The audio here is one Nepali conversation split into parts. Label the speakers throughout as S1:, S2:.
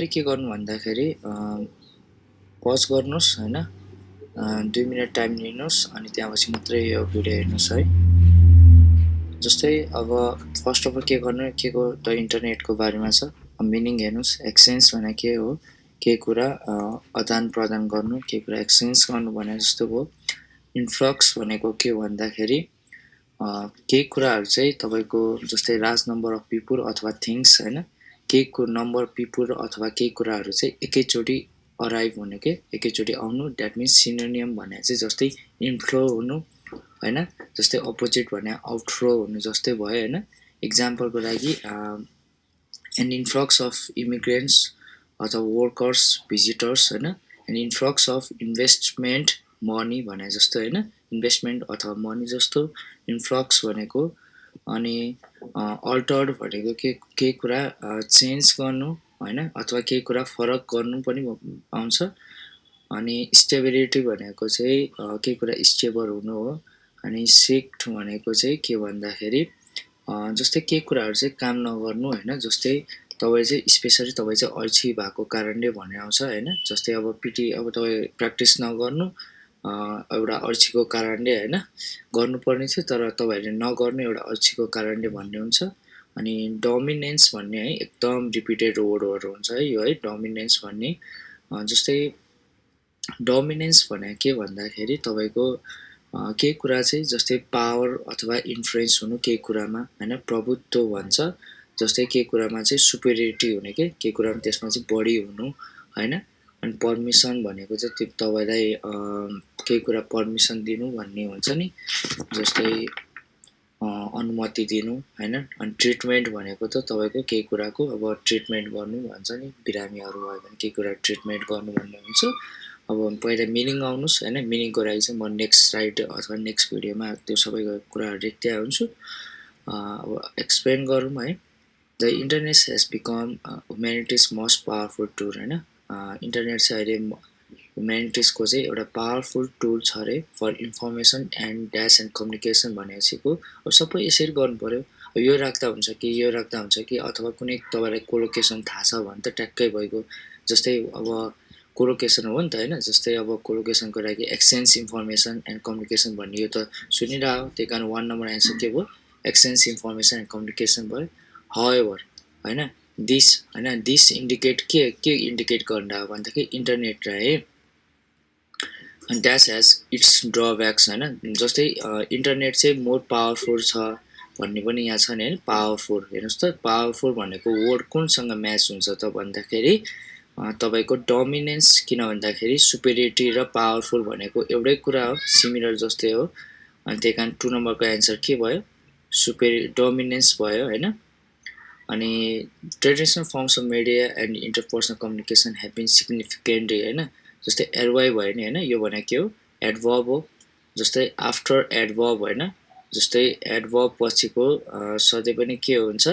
S1: के गर्नु भन्दाखेरि पज गर्नुस् हैन 2 मिनेट टाइम लिनुस् अनि त्यसपछि मात्रै यो भिडियो हेर्नुस् है। जस्तै अब फर्स्ट अफ अल के गर्नु केको त इन्टरनेटको बारेमा छ। मिनिङ हेर्नुस् एक्सचेन्ज भने के हो, के कुरा आदान प्रदान गर्नु, के कुरा एक्सचेन्ज गर्नु भने जस्तो भयो। इन्फ्लक्स भनेको के हो भन्दाखेरि केही कुराहरू चाहिँ तपाईको जस्तै लार्ज नम्बर अफ पिपुल अथवा थिङ्स हैन, केहीको नम्बर पिपुल अथवा केही कुराहरू चाहिँ एकैचोटि अराइभ हुने के एकैचोटि आउनु, द्याट मिन्स सिनोनियम भने चाहिँ जस्तै इन्फ्लो हुनु हैन, जस्तै अपोजिट भने आउटफ्लो हुनु जस्तै भयो हैन। इक्जाम्पलको लागि एन इन्फ्लक्स अफ इमिग्रेन्ट्स अथवा वर्कर्स भिजिटर्स हैन, an influx of investment money भने जस्तो हैन, इन्भेस्टमेन्ट अथवा मनी जस्तो इन्फ्लक्स भनेको। अनि अल्टर्ड भनेको केही कुरा चेन्ज गर्नु हैन, अथवा केही कुरा फरक गर्नु पनि आउँछ। अनि स्टेबिलिटी भनेको चाहिँ केही कुरा स्टेबल हुनु हो। अनि शिफ्ट भनेको चाहिँ के भन्दाखेरि जस्तै केही कुराहरू चाहिँ काम नगर्नु हैन, जस्तै तपाईँ चाहिँ स्पेसली तपाईँ चाहिँ अल्छी भएको कारणले भन्ने आउँछ हैन। जस्तै अब पिटी अब तपाईँ प्र्याक्टिस नगर्नु एउटा अल्छीको कारणले हैन, गर्नुपर्ने थियो तर तपाईँहरूले नगर्नु एउटा अल्छीको कारणले भन्ने हुन्छ। अनि डोमिनेन्स भन्ने है एकदम रिपिटेड वर्डहरू हुन्छ है यो है, डोमिनेन्स भन्ने। जस्तै डोमिनेन्स भने के भन्दाखेरि तपाईँको केही कुरा चाहिँ जस्तै पावर अथवा इन्फ्लुएन्स हुनु केही कुरामा हैन, प्रभुत्व भन्छ। जस्तै केही कुरामा चाहिँ सुपेरियोरिटी हुने के केही कुरामा त्यसमा चाहिँ बढी हुनु हैन। अनि पर्मिसन भनेको चाहिँ त्यो तपाईँलाई केही कुरा पर्मिसन दिनु भन्ने हुन्छ नि, जस्तै अनुमति दिनु हैन। अनि ट्रिटमेन्ट भनेको त तपाईँको केही कुराको अब ट्रिटमेन्ट गर्नु भन्छ नि, बिरामीहरू भयो भने केही कुरा ट्रिटमेन्ट गर्नु भन्ने हुन्छ। अब पहिला मिनिङ आउनुस् हैन, मिनिङको लागि चाहिँ म नेक्स्ट स्लाइड अथवा नेक्स्ट भिडियोमा त्यो सबै कुराहरू लेख्दै आउँछु। अब एक्सप्लेन गरौँ है। The internet has become humanity's most powerful tool हैन। इन्टरनेट चाहिँ अहिले ह्युम्यानिटिजको चाहिँ एउटा पावरफुल टुल छ are for information and dash and communication भनेपछिको अब सबै यसरी गर्नु पर्यो। यो राख्दा हुन्छ कि यो राख्दा हुन्छ कि, अथवा कुनै तपाईँलाई कोलोकेसन थाहा छ भने त ट्याक्कै भइगयो। जस्तै अब कोलोकेसन हो नि त हैन, जस्तै अब कोलोकेसनको लागि एक्सचेन्ज इन्फर्मेसन एन्ड कम्युनिकेसन भन्ने यो त सुनिरहेको, त्यही कारण 1 नम्बर एन्सर के भयो, एक्सचेन्ज इन्फर्मेसन एन्ड कम्युनिकेसन भयो। हाउएभर हैन, दिस हैन, दिस इन्डिकेट के इन्डिकेट गरिरहेको भन्दाखेरि इन्टरनेट है। and that has its drawbacks हैन। जस्तै इन्टरनेट चाहिँ मोर पावरफुल छ भन्ने पनि यहाँ छ नि हैन। पावरफुल हेर्नुस् त, पावरफुल भनेको वर्ड कुनसँग म्याच हुन्छ त भन्दाखेरि तपाईको डोमिनेन्स, किन भन्दाखेरि सुपेरियोरिटी र पावरफुल भनेको एउटै कुरा हो, सिमिलर जस्तै हो। अनि त्यही कारण 2 नम्बरको एन्सर के भयो, डोमिनेन्स भयो हैन। अनि traditional forms of media and interpersonal communication have been significantly हैन। जस्तै एडवाई भयो नि हैन, यो भने के हो, एडभर्ब हो। जस्तै आफ्टर एडभर्ब हैन, जस्तै एडभर्ब पछिको सधैँ पनि के हुन्छ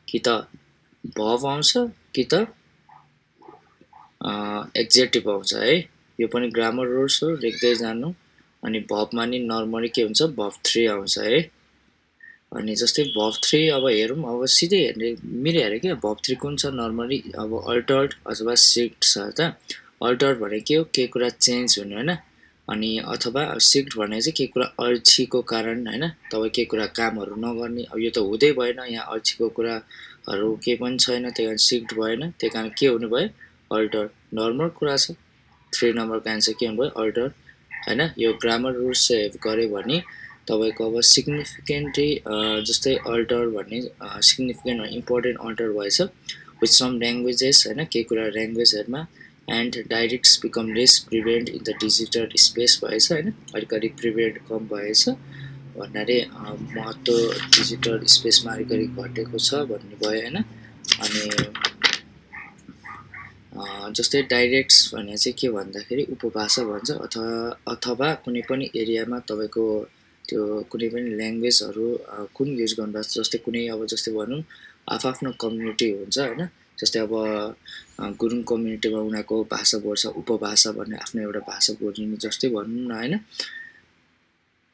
S1: कि त भर्ब आउँछ कि त एक्जेक्टिभ आउँछ है। यो पनि ग्रामर रुल्स हो, लेख्दै जानु। अनि भर्बमा नि नर्मली के हुन्छ, भर्ब 3 आउँछ है। अनि जस्तै भर्ब 3 अब हेरौँ, अब सिधै हेर्ने मिल्यो अरे क्या। भर्ब 3 कुन छ नर्मली, अब अल्टर्ड अथवा सिफ्ट छ त। अल्टर्ड भने के हो, केही कुरा चेन्ज हुनु हैन। अनि अथवा सिफ्ट भने चाहिँ केही कुरा अल्छीको कारण हैन, तपाईँ केही कुरा कामहरू नगर्ने। अब यो त हुँदै भएन, यहाँ अल्छीको कुराहरू केही पनि छैन, त्यही कारण सिफ्ट भएन, त्यही कारण के हुनु भयो, अल्टर्ड। नर्मल कुरा छ। 3 नम्बरको एन्सर के हुनुभयो, अल्टर्ड हैन। यो ग्रामर रुल्स चाहिँ हेभ गऱ्यो भने तपाईको अब सिग्निफिकेन्टली जस्तै अल्टर भन्ने सिग्निफिकेन्ट इम्पोर्टेन्ट अल्टर भएछ विथ सम ल्याङ्ग्वेजेस हैन, केही कुरा ल्याङ्ग्वेजहरुमा। And directs become less prevent in the digital space भएछ हैन, अलिकति प्रिभेन्ट कम भएछ भन्नाले महत्त्व डिजिटल स्पेसमा अलिकति घटेको छ भन्ने भयो हैन। अनि जस्तै डाइरेक्ट्स भने चाहिँ के भन्दाखेरि उपभाषा भन्छ, अथवा कुनै पनि एरियामा तपाईको त्यो कुनै पनि ल्याङ्ग्वेजहरू कुन युज गर्नुपर्छ। जस्तै कुनै अब जस्तै भनौँ आफ्नो कम्युनिटी हुन्छ हैन, जस्तै अब गुरुङ कम्युनिटीमा उनीहरूको भाषा बोल्छ, उपभाषा भन्ने आफ्नो एउटा भाषा बोलिने जस्तै भनौँ न हैन।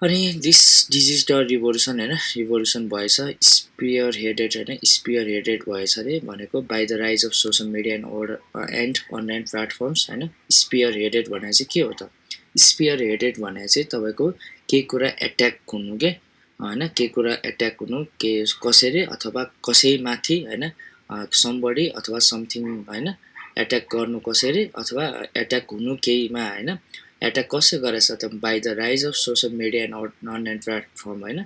S1: अनि दिस डिजिटल रिभोल्युसन होइन रिभोल्युसन भएछ स्पियर हेडेड होइन स्पियर हेडेड भएछ अरे भनेको by the rise of social media and online platforms होइन स्पियर हेडेड भने चाहिँ के हो त स्पियर हेडेड भने चाहिँ तपाईँको केही कुरा एट्याक हुनु के होइन केही कुरा एट्याक हुनु के कसैले अथवा कसैमाथि होइन समबडी अथवा समथिङ होइन एट्याक गर्नु कसैले अथवा एट्याक हुनु केहीमा होइन एट्याक कसले गरेछ त by the rise of social media and online platform होइन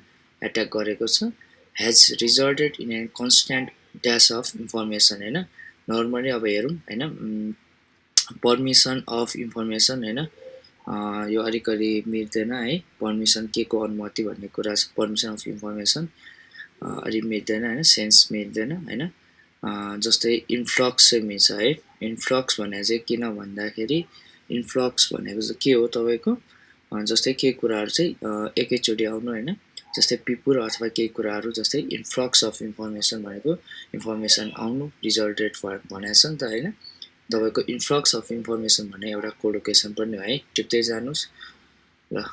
S1: एट्याक गरेको छ has resulted in an constant dash of information होइन नर्मली अब हेरौँ होइन पर्मिसन अफ इन्फर्मेसन होइन यो अलिकति मिल्दैन है पर्मिसन के को अनुमति भन्ने कुरा छ पर्मिसन अफ इन्फर्मेसन अलिक मिल्दैन होइन सेन्स मिल्दैन होइन जस्तै इन्फ्लक्स चाहिँ मिल्छ है इन्फ्लक्स भने चाहिँ किन भन्दाखेरि इन्फ्लक्स भनेको चाहिँ के हो तपाईँको जस्तै केही कुराहरू चाहिँ एकैचोटि आउनु होइन जस्तै पिपुल अथवा केही कुराहरू जस्तै इन्फ्लक्स अफ इन्फर्मेसन भनेको इन्फर्मेसन आउनु रिजल्टेड भनेको छ नि त होइन तपाईँको इन्फ्लक्स अफ इन्फर्मेसन भन्ने एउटा कोलोकेसन पनि हो है टिप्दै जानुहोस् ल